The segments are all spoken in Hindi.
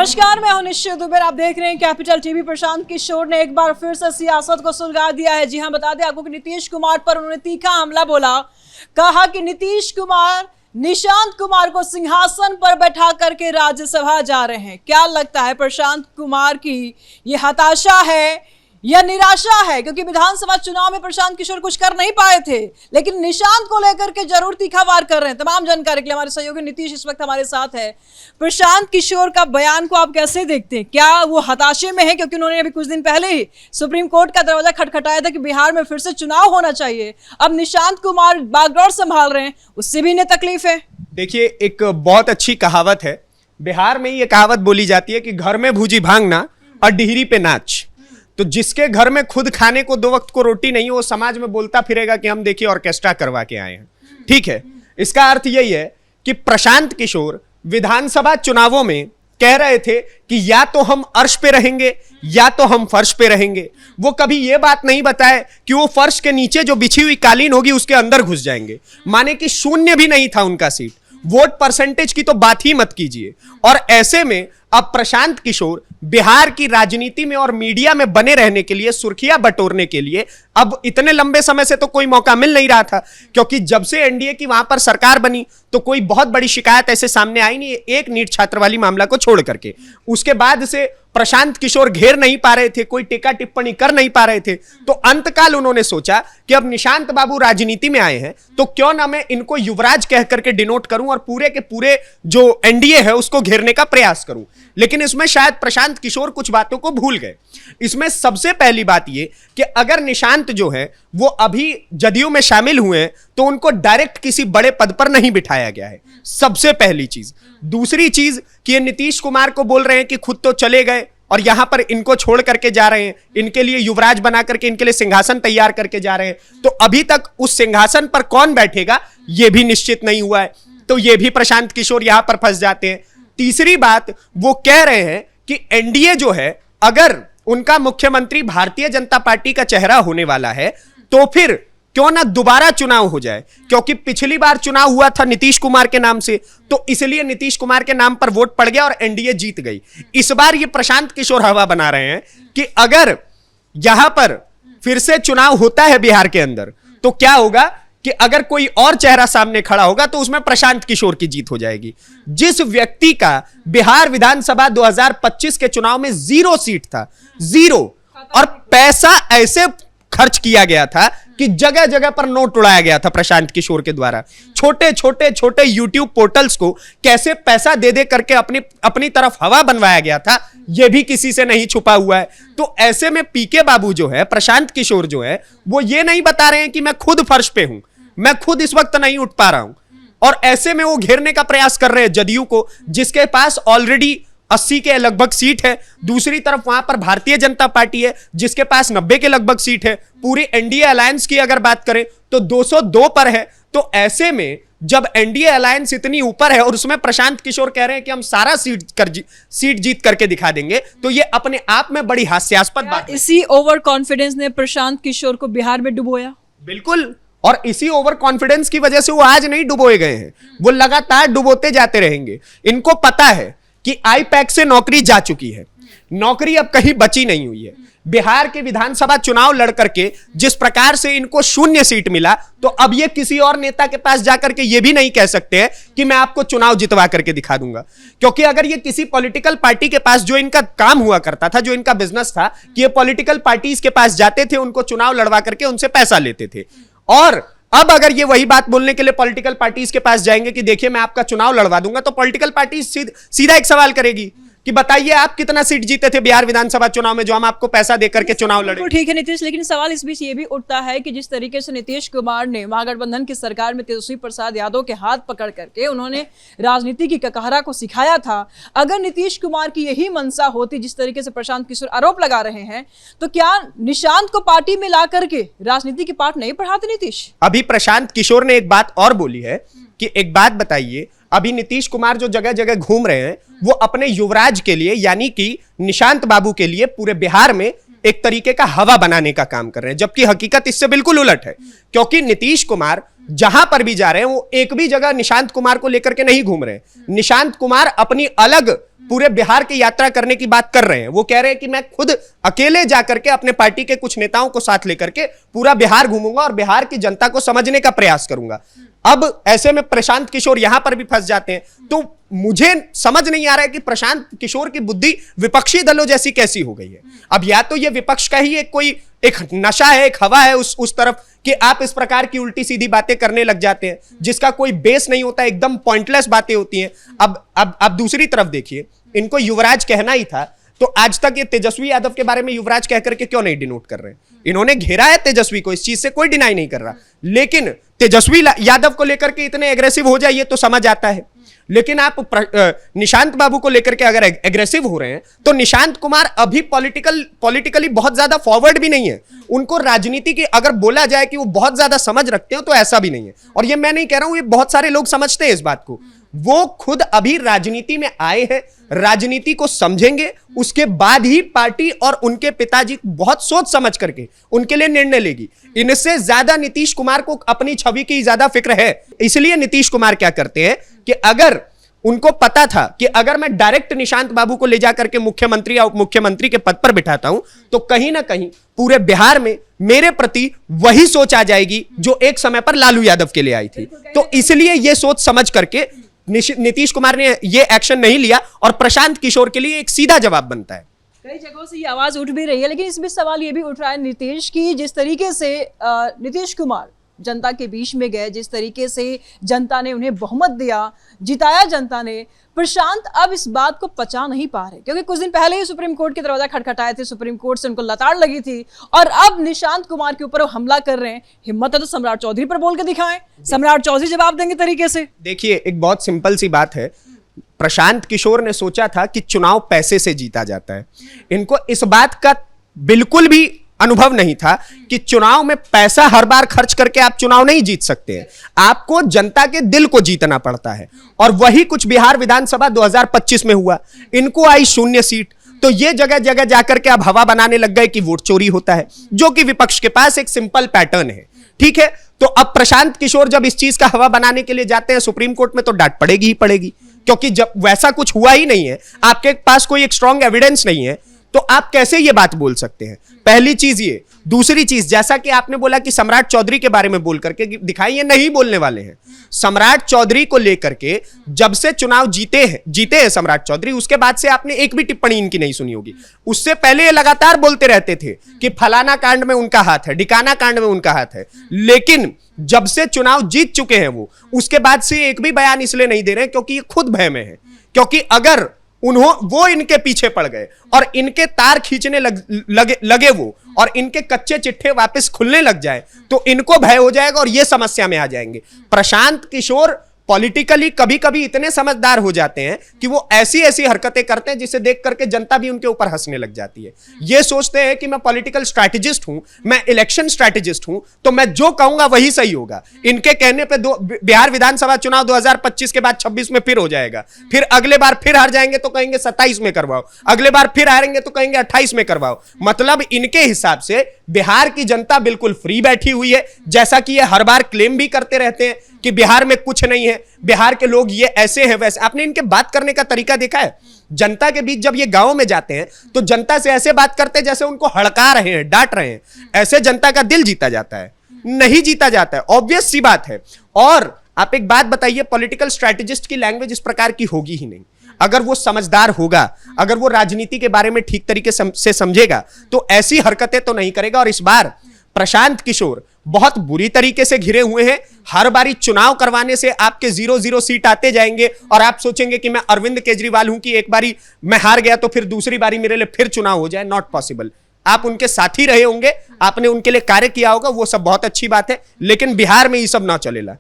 नमस्कार, मैं हूं निश्चित दुबे। आप देख रहे हैं कैपिटल टीवी। प्रशांत किशोर ने एक बार फिर से सियासत को सुलगा दिया है। जी हां, बता दें आपको कि नीतीश कुमार पर उन्होंने तीखा हमला बोला। कहा कि नीतीश कुमार निशांत कुमार को सिंहासन पर बैठा करके राज्यसभा जा रहे हैं। क्या लगता है, प्रशांत कुमार की ये हताशा है या निराशा है? क्योंकि विधानसभा चुनाव में प्रशांत किशोर कुछ कर नहीं पाए थे, लेकिन निशांत को लेकर के जरूर तीखा वार कर रहे हैं। तमाम जानकारी के लिए हमारे सहयोगी नीतीश इस वक्त हमारे साथ है। प्रशांत किशोर का बयान को आप कैसे देखते हैं? क्या वो हताशे में है क्योंकि उन्होंने अभी कुछ दिन पहले ही सुप्रीम कोर्ट का दरवाजा खटखटाया था कि बिहार में फिर से चुनाव होना चाहिए। अब निशांत कुमार बागडोर संभाल रहे हैं, उससे भी इन्हें तकलीफ है। देखिए, एक बहुत अच्छी कहावत है बिहार में। ये कहावत बोली जाती है कि घर में भूजी भांगना और डिहरी पे नाच। तो जिसके घर में खुद खाने को 2 वक्त को रोटी नहीं हो, वो समाज में बोलता फिरेगा कि हम देखिए ऑर्केस्ट्रा करवा के आए हैं। ठीक है, इसका अर्थ यही है कि प्रशांत किशोर विधानसभा चुनावों में कह रहे थे कि या तो हम अर्श पे रहेंगे या तो हम फर्श पे रहेंगे। वो कभी ये बात नहीं बताए कि वो फर्श के नीचे जो बिछी हुई कालीन होगी उसके अंदर घुस जाएंगे। माने कि शून्य भी नहीं था उनका सीट। वोट परसेंटेज की तो बात ही मत कीजिए। और ऐसे में अब प्रशांत किशोर बिहार की राजनीति में और मीडिया में बने रहने के लिए, सुर्खियां बटोरने के लिए, अब इतने लंबे समय से तो कोई मौका मिल नहीं रहा था, क्योंकि जब से एनडीए की वहां पर सरकार बनी तो कोई बहुत बड़ी शिकायत ऐसे सामने आई नहीं, एक नीट छात्र वाली मामला को छोड़ करके। उसके बाद से प्रशांत किशोर घेर नहीं पा रहे थे, कोई टीका टिप्पणी कर नहीं पा रहे थे। तो अंतकाल उन्होंने सोचा कि अब निशांत बाबू राजनीति में आए हैं तो क्यों ना मैं इनको युवराज कह करके डिनोट करूं और पूरे के पूरे जो एनडीए है उसको घेरने का प्रयास करूं। लेकिन इसमें शायद प्रशांत किशोर कुछ बातों को भूल गए। इसमें सबसे पहली बात यह कि अगर निशांत जो है वो अभी जदयू में शामिल हुए हैं तो उनको डायरेक्ट किसी बड़े पद पर नहीं बिठाया गया है, सबसे पहली चीज। दूसरी चीज कि ये नीतीश कुमार को बोल रहे हैं कि खुद तो चले गए और यहां पर इनको छोड़ करके जा रहे हैं, इनके लिए युवराज बना करके इनके लिए सिंहासन तैयार करके जा रहे हैं। तो अभी तक उस सिंहासन पर कौन बैठेगा यह भी निश्चित नहीं हुआ है। तो यह भी प्रशांत किशोर यहां पर फंस जाते हैं। तीसरी बात, वो कह रहे हैं कि एनडीए जो है, अगर उनका मुख्यमंत्री भारतीय जनता पार्टी का चेहरा होने वाला है तो फिर क्यों ना दोबारा चुनाव हो जाए, क्योंकि पिछली बार चुनाव हुआ था नीतीश कुमार के नाम से, तो इसलिए नीतीश कुमार के नाम पर वोट पड़ गया और एनडीए जीत गई। इस बार ये प्रशांत किशोर हवा बना रहे हैं कि अगर यहां पर फिर से चुनाव होता है बिहार के अंदर तो क्या होगा कि अगर कोई और चेहरा सामने खड़ा होगा तो उसमें प्रशांत किशोर की जीत हो जाएगी। जिस व्यक्ति का बिहार विधानसभा 2025 के चुनाव में 0 सीट था, 0, और पैसा ऐसे खर्च किया गया था कि जगह जगह पर नोट उड़ाया गया था प्रशांत किशोर के द्वारा। छोटे छोटे यूट्यूब पोर्टल्स को कैसे पैसा दे दे करके अपनी तरफ हवा बनवाया गया था, यह भी किसी से नहीं छुपा हुआ है। तो ऐसे में पीके बाबू जो है, प्रशांत किशोर जो है, वो ये नहीं बता रहे हैं कि मैं खुद फर्श पे हूं, मैं खुद इस वक्त नहीं उठ पा रहा हूं। और ऐसे में वो घेरने का प्रयास कर रहे हैं जदयू को, जिसके पास ऑलरेडी 80 के लगभग सीट है। दूसरी तरफ वहां पर भारतीय जनता पार्टी है जिसके पास 90 के लगभग सीट है। पूरी एनडीए अलायंस की अगर बात करें तो 202 पर है। तो ऐसे में जब एनडीए अलायंस इतनी ऊपर है और उसमें प्रशांत किशोर कह रहे हैं कि हम सारा सीट जीत करके दिखा देंगे, तो ये अपने आप में बड़ी हास्यास्पद बात है। इसी ओवर कॉन्फिडेंस ने प्रशांत किशोर को बिहार में डुबोया। बिल्कुल, और इसी ओवर कॉन्फिडेंस की वजह से वो आज नहीं डुबोए गए हैं, वो लगातार डुबोते जाते रहेंगे। इनको पता है कि आईपैक से नौकरी जा चुकी है, नौकरी अब कहीं बची नहीं हुई है। बिहार के विधानसभा चुनाव लड़ करके जिस प्रकार से इनको 0 सीट मिला, तो अब ये किसी और नेता के पास जाकर के ये भी नहीं कह सकते हैं कि मैं आपको चुनाव जितवा करके दिखा दूंगा। क्योंकि अगर ये किसी पॉलिटिकल पार्टी के पास, जो इनका काम हुआ करता था, जो इनका बिजनेस था, कि ये पॉलिटिकल पार्टीज के पास जाते थे, उनको चुनाव लड़वा करके उनसे पैसा लेते थे, और अब अगर ये वही बात बोलने के लिए पॉलिटिकल पार्टीज के पास जाएंगे कि देखिए मैं आपका चुनाव लड़वा दूंगा, तो पॉलिटिकल पार्टी सीधा एक सवाल करेगी कि बताइए आप कितना सीट जीते थे बिहार विधानसभा चुनाव में जो हम आपको पैसा देकर के चुनाव लड़े। ठीक है नीतीश, लेकिन सवाल इस बीच ये भी उठता है कि जिस तरीके से नीतीश कुमार ने महागठबंधन की सरकार में तेजस्वी प्रसाद यादव के हाथ पकड़ करके उन्होंने राजनीति की ककहरा को सिखाया था, अगर नीतीश कुमार की यही मंशा होती जिस तरीके से प्रशांत किशोर आरोप लगा रहे हैं, तो क्या निशांत को पार्टी में ला करके राजनीति की पाठ नहीं पढ़ाते नीतीश? अभी प्रशांत किशोर ने एक बात और बोली है कि एक बात बताइए, अभी नीतीश कुमार जो जगह जगह घूम रहे हैं वो अपने युवराज के लिए, यानी कि निशांत बाबू के लिए पूरे बिहार में एक तरीके का हवा बनाने का काम कर रहे हैं, जबकि हकीकत इससे बिल्कुल उलट है। क्योंकि नीतीश कुमार जहां पर भी जा रहे हैं वो एक भी जगह निशांत कुमार को लेकर के नहीं घूम रहे हैं। निशांत कुमार अपनी अलग पूरे बिहार की यात्रा करने की बात कर रहे हैं। वो कह रहे हैं कि मैं खुद अकेले जाकर के अपने पार्टी के कुछ नेताओं को साथ लेकर के पूरा बिहार घूमूंगा और बिहार की जनता को समझने का प्रयास करूंगा। अब ऐसे में प्रशांत किशोर यहां पर भी फंस जाते हैं। तो मुझे समझ नहीं आ रहा है कि प्रशांत किशोर की बुद्धि विपक्षी दलों जैसी कैसी हो गई है। अब या तो ये विपक्ष का ही एक नशा है, एक हवा है उस तरफ कि आप इस प्रकार की उल्टी सीधी बातें करने लग जाते हैं जिसका कोई बेस नहीं होता, एकदम पॉइंटलेस बातें होती हैं। अब दूसरी तरफ देखिए, इनको युवराज कहना ही था तो आज तक ये तेजस्वी यादव के बारे में युवराज कह करके क्यों नहीं डिनोट कर रहे हैं? इन्होंने घेरा है तेजस्वी को, इस चीज से कोई डिनाई नहीं कर रहा, लेकिन तेजस्वी यादव को लेकर के इतने एग्रेसिव हो जाइए तो समझ आता है। लेकिन आप निशांत बाबू को लेकर के अगर एग्रेसिव हो रहे हैं तो निशांत कुमार अभी पॉलिटिकली बहुत ज्यादा फॉरवर्ड भी नहीं है। उनको राजनीति की अगर बोला जाए कि वो बहुत ज्यादा समझ रखते हो तो ऐसा भी नहीं है। और ये मैं नहीं कह रहा हूं, ये बहुत सारे लोग समझते हैं इस बात को। वो खुद अभी राजनीति में आए हैं, राजनीति को समझेंगे, उसके बाद ही पार्टी और उनके पिताजी बहुत सोच समझ करके उनके लिए निर्णय लेगी। इनसे ज्यादा नीतीश कुमार को अपनी छवि की ज्यादा फिक्र है। इसलिए नीतीश कुमार क्या करते हैं कि अगर उनको पता था कि अगर मैं डायरेक्ट निशांत बाबू को ले जाकर के मुख्यमंत्री या उप मुख्यमंत्री के पद पर बिठाता हूं तो कहीं ना कहीं पूरे बिहार में मेरे प्रति वही सोच आ जाएगी जो एक समय पर लालू यादव के लिए आई थी। तो इसलिए यह सोच समझ करके नीतीश कुमार ने यह एक्शन नहीं लिया और प्रशांत किशोर के लिए एक सीधा जवाब बनता है। कई जगहों से ये आवाज उठ भी रही है, लेकिन इसमें सवाल ये भी उठ रहा है नीतीश की, जिस तरीके से नीतीश कुमार जनता के बीच में गए, जिस तरीके से जनता ने उन्हें बहुमत दिया, जिताया जनता ने, प्रशांत अब इस बात को पचा नहीं पा रहे, क्योंकि कुछ दिन पहले ही सुप्रीम कोर्ट के दरवाजा खटखटाए थे, सुप्रीम कोर्ट से उनको लताड़ लगी थी और अब निशांत कुमार के ऊपर वो हमला कर रहे हैं। हिम्मत है तो सम्राट चौधरी पर बोल के दिखाएं, सम्राट चौधरी जवाब देंगे तरीके से। देखिए, एक बहुत सिंपल सी बात है, प्रशांत किशोर ने सोचा था कि चुनाव पैसे से जीता जाता है। इनको इस बात का बिल्कुल भी अनुभव नहीं था कि चुनाव में पैसा हर बार खर्च करके आप चुनाव नहीं जीत सकते हैं। आपको जनता के दिल को जीतना पड़ता है और वही कुछ बिहार विधानसभा 2025 में हुआ। इनको आई 0 सीट, तो ये जगह जगह जाकर के अब हवा बनाने लग गए कि वोट चोरी होता है, जो कि विपक्ष के पास एक सिंपल पैटर्न है। ठीक है, तो अब प्रशांत किशोर जब इस चीज का हवा बनाने के लिए जाते हैं सुप्रीम कोर्ट में तो डांट पड़ेगी ही पड़ेगी, क्योंकि जब वैसा कुछ हुआ ही नहीं है, आपके पास कोई एक स्ट्रॉन्ग एविडेंस नहीं है, तो आप कैसे ये बात बोल सकते हैं? पहली चीज ये। दूसरी चीज, जैसा कि आपने बोला कि सम्राट चौधरी के बारे में बोल करके दिखाई, ये नहीं बोलने वाले हैं। सम्राट चौधरी को लेकर के जब से चुनाव जीते हैं सम्राट चौधरी, उसके बाद से आपने एक भी टिप्पणी इनकी नहीं सुनी होगी। उससे पहले ये लगातार बोलते रहते थे कि फलाना कांड में उनका हाथ है, ढिकाना कांड में उनका हाथ है, लेकिन जब से चुनाव जीत चुके हैं वो, उसके बाद से एक भी बयान इसलिए नहीं दे रहे हैं क्योंकि ये खुद भय में है। क्योंकि अगर वो इनके पीछे पड़ गए और इनके तार खींचने लगे वो, और इनके कच्चे चिट्ठे वापस खुलने लग जाए तो इनको भय हो जाएगा और ये समस्या में आ जाएंगे। प्रशांत किशोर पॉलिटिकली कभी कभी इतने समझदार हो जाते हैं कि वो ऐसी ऐसी हरकतें करते हैं जिसे देख करके जनता भी उनके ऊपर हंसने लग जाती है। ये सोचते हैं कि मैं पॉलिटिकल स्ट्रैटेजिस्ट हूं, मैं इलेक्शन स्ट्रैटेजिस्ट हूं, तो मैं जो कहूंगा वही सही होगा। इनके कहने पे बिहार विधानसभा चुनाव 2025 के बाद 26 में फिर हो जाएगा, फिर अगले बार फिर हार जाएंगे तो कहेंगे 27 में करवाओ, अगले बार फिर हारेंगे तो कहेंगे 28 में करवाओ। मतलब इनके हिसाब से बिहार की जनता बिल्कुल फ्री बैठी हुई है, जैसा कि ये हर बार क्लेम भी करते रहते हैं कि बिहार में कुछ नहीं है, बिहार के लोग ये ऐसे हैं वैसे। आपने इनके बात करने का तरीका देखा है? जनता के बीच जब ये गांव में जाते हैं तो जनता से ऐसे बात करते हैं जैसे उनको हड़का रहे हैं, डांट रहे हैं। ऐसे जनता का दिल जीता जाता है? नहीं जीता जाता है, ऑब्वियस सी बात है। और आप एक बात बताइए, पॉलिटिकल स्ट्रैटेजिस्ट की लैंग्वेज इस प्रकार की होगी ही नहीं। अगर वो समझदार होगा, अगर वो राजनीति के बारे में ठीक तरीके से समझेगा तो ऐसी हरकतें तो नहीं करेगा। और इस बार प्रशांत किशोर बहुत बुरी तरीके से घिरे हुए हैं। हर बारी चुनाव करवाने से आपके 0-0 सीट आते जाएंगे और आप सोचेंगे कि मैं अरविंद केजरीवाल हूं कि एक बारी मैं हार गया तो फिर दूसरी बारी मेरे लिए फिर चुनाव हो जाए। Not possible. आप उनके साथी रहे होंगे, आपने उनके लिए कार्य किया होगा, वो सब बहुत अच्छी बात है, लेकिन बिहार में ये सब ना चलेला।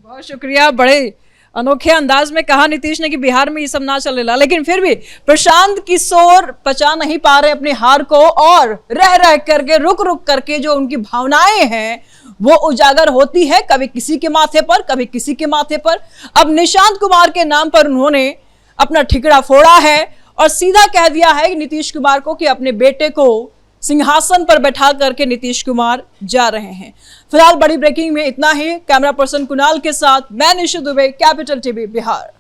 बहुत शुक्रिया। बड़े अनोखे अंदाज में कहा नीतीश ने कि बिहार में ये सब ना चलेला, लेकिन फिर भी प्रशांत किशोर पचा नहीं पा रहे अपनी हार को और रह रह करके रुक रुक करके जो उनकी भावनाएं हैं वो उजागर होती है, कभी किसी के माथे पर, कभी किसी के माथे पर। अब निशांत कुमार के नाम पर उन्होंने अपना ठिकरा फोड़ा है और सीधा कह दिया है नीतीश कुमार को कि अपने बेटे को सिंहासन पर बैठा करके नीतीश कुमार जा रहे हैं। फिलहाल बड़ी ब्रेकिंग में इतना ही। कैमरा पर्सन कुणाल के साथ मैं निशु दुबे, कैपिटल टीवी बिहार।